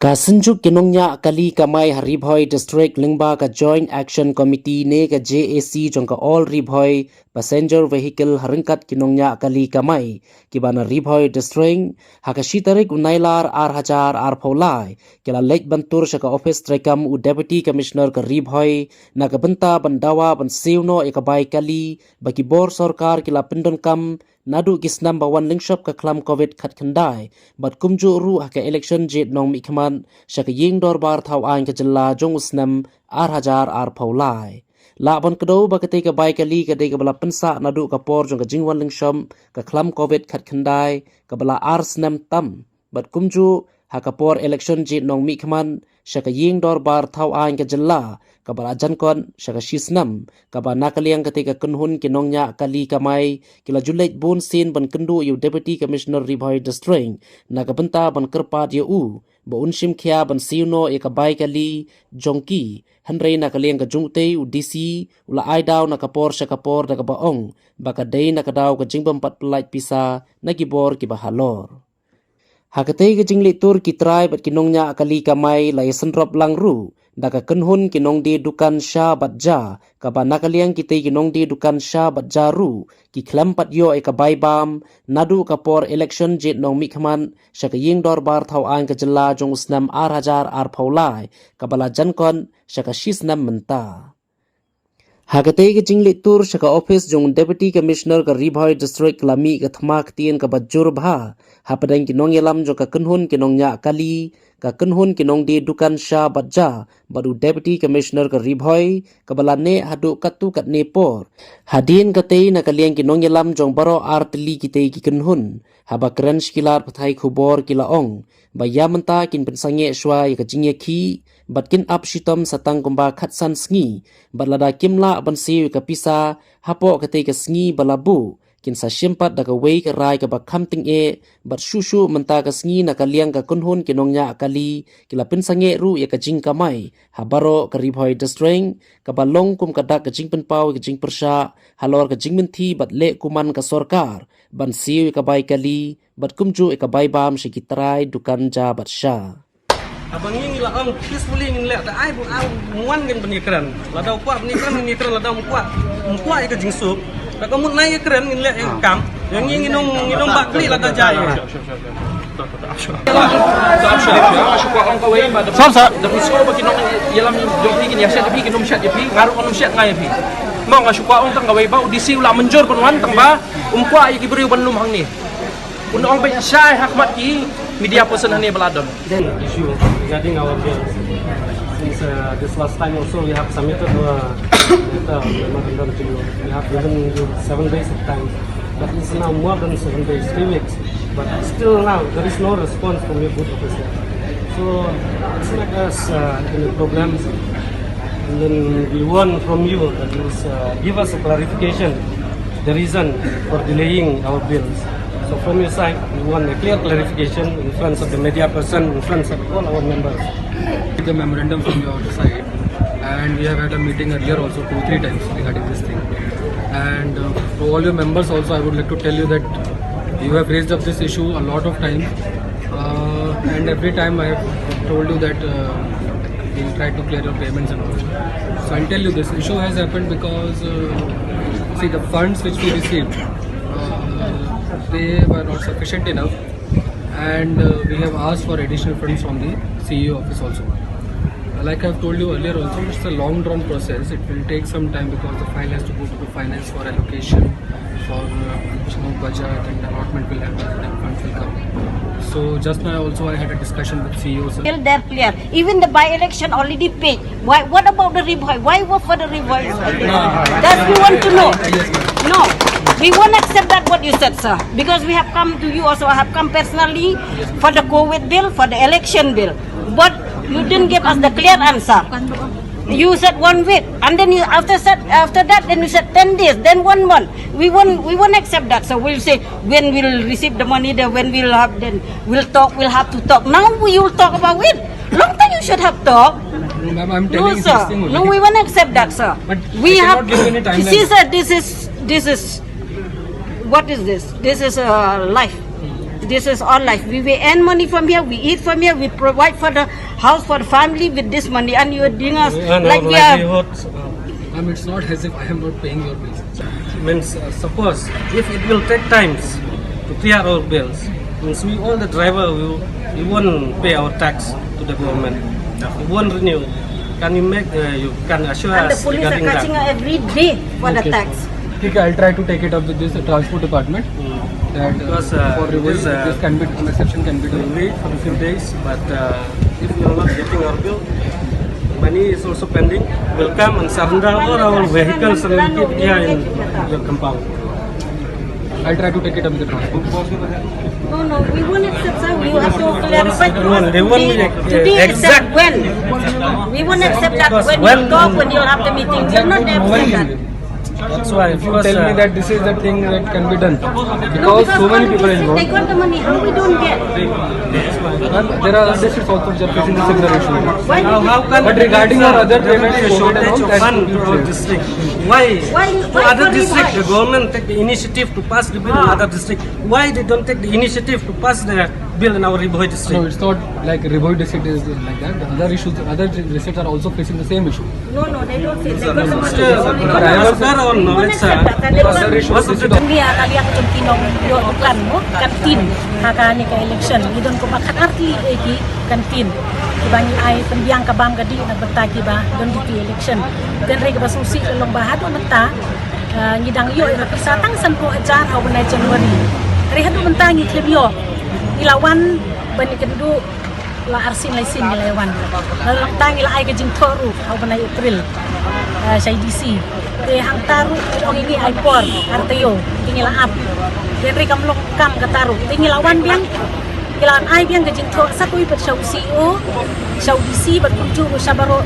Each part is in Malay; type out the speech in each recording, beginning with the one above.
Kasenjuk kinongnya kali kamai Ribhoi District Lingba ka Joint Action Committee ne ka JAC jong ka All Ribhoi Passenger Vehicle harengkat kinongnya kali kamai kibana Ribhoi District hakashi tarik unailar ar paulai kila lek bantur syaka office trekam u Deputy Commissioner ka Ribhoi na ka benta bandawa ban siuno ikabai kali bagi bor sarkar kila pendon kam nadu kisnam bawan lingshop ka klam covid khat khandai bat kumju ru haka election jet nong mikman shaka ying dorbar thau an ka jilla jong usnam ar paulai la bon kdo ba kate ka bai kali ka de ka bala pensa nadu ka por jong ka jingwan lingshom ka klam covid khat khandai ka bala ar snam tam bat kumju haka por election jet nong mikman shaka ying dorbar thau an ka jilla ka bala jankon shaka shisnam ka ba nakaliang ketika kunhun kinongnya kali kamai kila julait bun sin ban kendu yu Deputy Commissioner Ribhoi District na ka benta ban kerpat yu ba unshim khia ban siuno e ka bai kali jongki hanrei nakaliang ka jungte u DC ula aidaw na kapor shaka por da ka baong ba ka dei na ka daw ka jingbam pat pelait pisa na gibor ki bahalor hakatei ke jingli tur ki try bat kinongnya kali kamai lai senrop langru daka kenhun kinong di dukan sha batja kaba nakaliang kitei kinong di dukan sha batja ru ki klampat yo e ka baibam nadu kapor election jet nong mikman shaka ying dorbar thau an ka jilla jong usnam ar paulai kabala jankon shaka shisnam menta Hakatei ke jingli tur shaka office jong Deputy Commissioner ka Ribhoi District lami ka thmak tien ka bajur bha hapadang kinong yalam jo ka kenhun kinong nya kali ka kenhun kinong di dukan sha batja baru Deputy Commissioner ka Ribhoi ka balane hadu katu kat nepor hadin katei na kaliang kinong yalam jong baro artli kitei ki kenhun haba kren skilar pathai khubor kila ong bayamenta kin pensange shwa ya ka jingye ki batkin up shitom satang kumba khatsan sngi balada kimla bansi ka pisa hapo katei ka sngi balabu kin sa shimpat da ka wei ka rai ka bakham ting e bat shushu menta ka sngi na kaliang ka kunhun kinongnya akali kila pensange ru ya ka jing kamai habaro ka Ribhoi District ka balong kum ka dak ka jing penpau ka jing persha halor ka jing menti bat le kuman ka sarkar bansi ka bai kali bat kumju ka bai bam shikitrai dukan ja bat sha abang ini lah ang peacefully ngin lek ta ai bu au muan ngin bani kran la dau kwa bani kran la dau mukwa ka jing sup la ka mun nai kran ngin lek kam yang nginong bak li la ta jai Sam sa da pisko ba kinong yalam joki kin yaset bi kinom shat bi ngaru konom shat ngai bi mo nga shukwa ong tang gawai ba disi ula menjor kon wan tang ba umkwa iki beri banlum hang ni un ong ba syai hakmat ki media person hani baladon then issue regarding our bill since this last time also we have submitted we have given you 7 days of time but it's now more than 7 days 3 weeks but still now there is no response from your booth officer so it's like us in the program and then we want from you that you give us a clarification the reason for delaying our bills. So from your side, we want a clear clarification in front of the media person, in front of all our members. The memorandum from your side, and we have had a meeting earlier also 2-3 times regarding this thing. And to all your members also, I would like to tell you that you have raised up this issue a lot of times, and every time I have told you that we will try to clear your payments and all. So I'll tell you this issue has happened because see the funds which we received. They were not sufficient enough and we have asked for additional funds from the CEO office also. Like I have told you earlier also, it's a long drawn process. It will take some time because the file has to go to the finance for allocation, for budget and allotment will happen and funds will come. So just now also I had a discussion with CEO. Still they're clear. Even the by-election already paid. Why? What about the Ribhoi? Why work for the Ribhoi? That we want to know. No. We won't accept that what you said, sir. Because we have come to you also. I have come personally for the COVID bill, for the election bill. But you didn't give us the clear answer. You said 1 week, and then you after that, then you said 10 days, then 1 month. We won't accept that. So we'll say when we'll receive the money, then when we'll have, then we'll talk. We'll have to talk. Now we will talk about it. Long time you should have talked. I'm telling you sir. No, we won't accept that, sir. But we have. See, sir, this is. What is this? This is life. This is our life. We will earn money from here. We eat from here. We provide for the house for the family with this money, and you are doing us And like our we are. livelihoods, It's not as if I am not paying your bills. means suppose if it will take times to clear our bills, means we all the driver we won't pay our tax to the government. We won't renew. Can you make you can assure And the us police are regarding catching that? us every day for the Okay. tax. Okay, I'll try to take it up with this transport department. That Because, for revolt, this, this can be an exception can be We done. wait for a few days, but if we are not getting our bill, money is also pending. We'll come and surrender all our vehicles and we'll keep here in your compound. I'll try to take it up with the transport. No, we won't accept, sir. We have to clarify to us They won't today exact. accept when. We won't accept that Because when when- you talk, when you'll have the meeting. We will not accept that. That's why If you tell me that this is the thing that can be done, No, because so many people they involved, got the money. How we don't get? and there are other districts also which are facing the similar issue. Why did how can But regarding our other there will payments, be a COVID and shortage all, of that's fund to our completely- district? Why? Why To other for district, revive? the government take the initiative to pass the bill in other district. Why they don't take the initiative to pass the bill in our Riboy No, district? it's not like Riboy district is like that. The other issues, other districts are also facing the same issue. No, they don't feel. They got the money. Still, They got but the I money. was there on We won't knowledge, accept that. And they Other got- issues Most of the Kami kali ako jung kinong yo tukan mo kantin hakani ka election idon ko makakarti eki kantin ibangi ay pembiang ka bam gadi nagbantaki ba don di election dan rega basusi long bahado nagta ngidang yo pisatang san ko ajar aw na January re hadu bentangi klebyo ilawan bani kedu la arsin laisin ilawan lalang tangi la ay ka jing toru aw na April sa IDC hang taru ong ini ay por arteo tingil ap Henry kamlok kam kataru tingil awan biang kilan ay biang gajin to sa kuy per sa CEO sa IDC berkunjung sa baro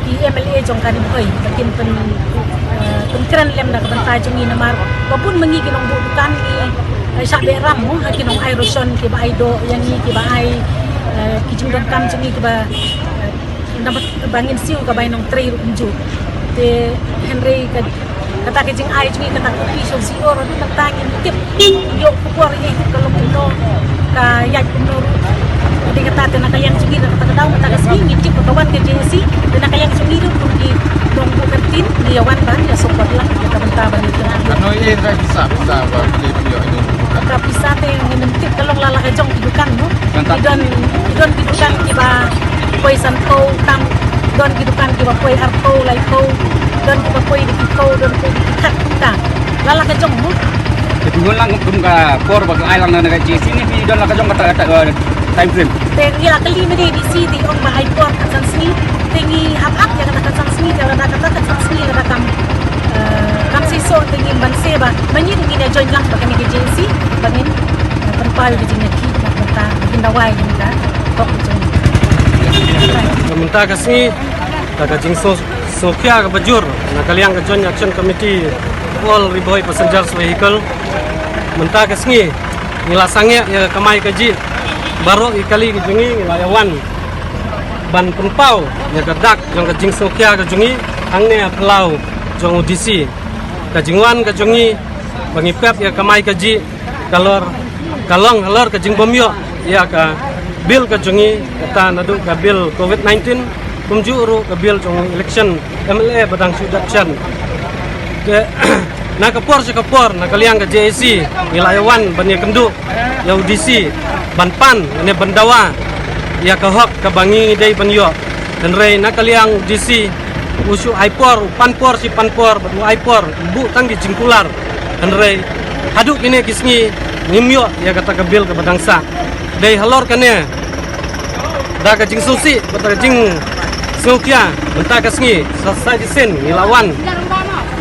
di MLA jong kanim hoy bakin kran lem na kabanta jong ni namar wapun mangi kinong bukan ni sa beram mo kinong aeroson ki ba ay do yang ni ki ba ay kijung dan kam jong ni ki ba dapat bangin siu ka bay nong tray unju te Henry kata kejing ay jung kata official CEO ro tangin tip yo kuor ni kalau puno ka yat puno di kata na kayang jung kata daw kata kasing tip kawan ke JC na kayang jung ni pun di dong bukatin di yawan ban ya support lah kata bentaban itu Ano yung bisa ba video ini? kapisa te yang tip kalau lala ka jong kidukan mo idon kidukan kiba koy santo tam don kidukan kiba koy arto lai ko don kiba koy di ko don koy di kat ta lala ka jong mo Kedua lang kung ka por bag ay lang na nag-GC ni video lang ka jong kata time frame. te ila kali me di city ong ba ay por san sni tingi hap ya kata san sni ya kata san sni ya kam kam siso tingi banse ba manyi tingi na join lang baka ni agency bangin tempal di jinga ki na kata hindawai ni ka tok jong Pemerintah kasih kagajing Sofia ke bajur na kaliang ke Joint Action Committee all Riboy passengers vehicle mentah kasih nilasangnya ya kamai kaji baru ikali kejungi ngelayawan ban penpau ya kedak yang kajing Sofia kejungi hangne pelau jong audisi kajingwan kejungi bangi pep ya kamai kaji kalor kajing bomyo ya ka bil kejungi kata nadu ka bil COVID-19 kumjuru ka bil jong election MLA badang sudaction ke na kapor na kaliang ka JAC nilayawan bani kendu ya audisi banpan ne bandawa ya ka hok ka bangi dai banyo dan rei na kaliang audisi usu aipor panpor si panpor batu aipor bu tang di jingkular dan rei haduk ini kisngi nimyo ya kata ka bil ka badangsa dai halor kane da ka jing susi bata jing sukia benta ka sngi sa sen nilawan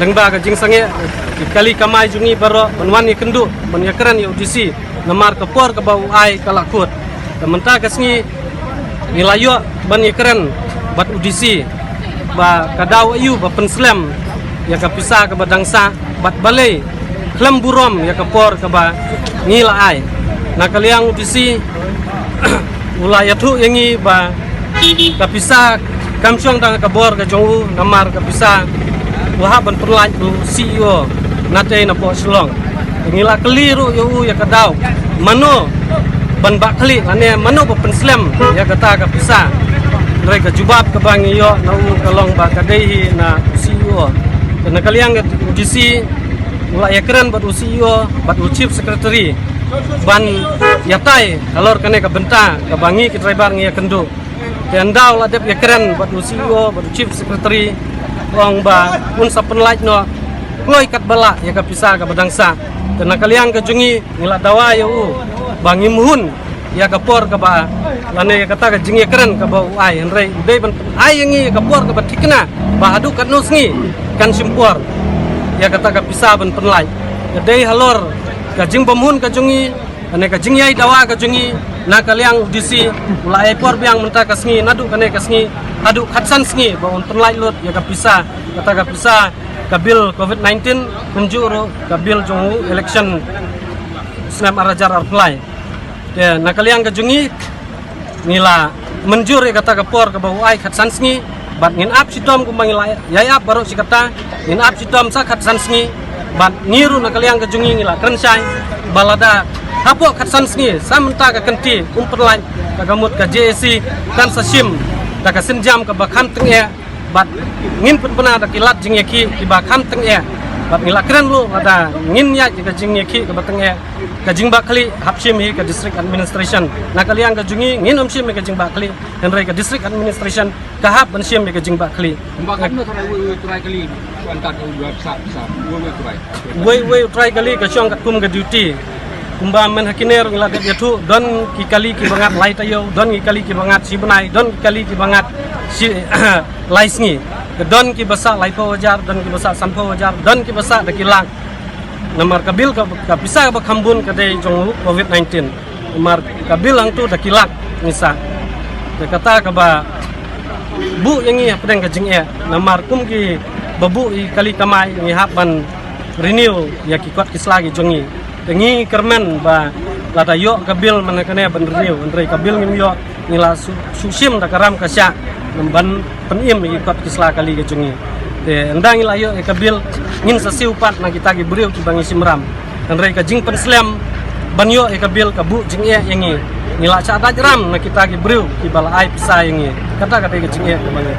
lengba ka jing sange kali kamai jungi baro banwan ni kendu ban yakran ya audisi namar ka por ka bau ai kalakut menta ka sngi nilayo ban yakran bat audisi ba kadaw ayu ba penslam ya ka pisa ka badangsa bat balai klam burom ya ka por ka ba ngila ai na kaliang audisi ulayatu yangi ba kapisa kamsyong tang kabor ka jongu namar kapisa wahaban perlaj tu CEO nate na po slong ngila keliru yo ya kadaw mano ban bakli ane mano ba penslam ya kata ka pisa rai ka jubab ka bangi yo na u kalong ba kadai na CEO na kaliang ka DC mula yakran bat CEO bat chief secretary ban yatai alor kane ka benta ka bangi ki driver ngi kendo kendau la dep yakran bat CEO bat chief secretary ong ba un sa penlaj no ngoi kat bala ya ka pisa ka badangsa na kaliang ka jungi ngila dawa yo bangi muhun ya kapor ka ba lane kata ka jingi keren ka ba ai henrei dei ban ai ngi kapor ka ba tikna ba adu kan nusngi kan simpor ya kata ka pisa ban penlai ka dei halor ka jing bamun ka jungi ane ka jingyai dawa ka jungi na kaliang disi ulai por biang menta ka sngi nadu kane ka sngi adu khatsan sngi ba un penlai lot ya ka pisa kata ka pisa ka bil COVID-19 menjuru ka bil jongu election snam arajar arplai ya nakaliang ka jungi ngila menjur ya kata kapor ka bau ai khat sansngi bat ngin ap sitom ku mangila yai ap baru si kata ngin ap sitom sa khat sansngi bat ngiru nakaliang ka jungi ngila krensai balada hapo khat sansngi samenta ka kenti umperlai ka gamut ka JSC kan sasim ka kasinjam ka bakham tenge bat ngin pena da kilat jingyaki ki bakham tenge bat ngila keren lu ada ngin ya ka jingyaki ka batenge ka jingba kali hapsim hi ka district administration na kaliang ka jungi ngin omsim ka jingba kali henrei ka district administration ka hap bansim ka jingba kali Bakal no try kali angkat dua besar try. we try kali ka syong kat kum ka duty kumba men hakiner ngila de yatu don ki kali ki bangat lai tayo don ki kali ki bangat si benai don ki kali ki bangat si laisngi don ki basa lai po wajar don ki basa sampo wajar don ki basa da kilang namar kabil ka pisa ba khambun ka dei jong COVID-19 namar kabil ang tu dakilak ngisa de kata ka ba bu yangi pedang ka jing namar kum ki babu i kali kamai ngi hapan renew ya ki kwat kislagi jongi tengi kermen ba lata yo kabil manakane ban renew andre kabil ngim yo ngila susim da karam kasya namban penim i kwat kisla kali ka jongi endang ilayo e kabil ngin sa siupat na kita gi buriu ki bangi simram andrei ka jing penslam banyo e kabil ka bu jing yangi ngila cha da ram na kita gi buriu ki bala ai pisa yangi kata ka jing ka bangi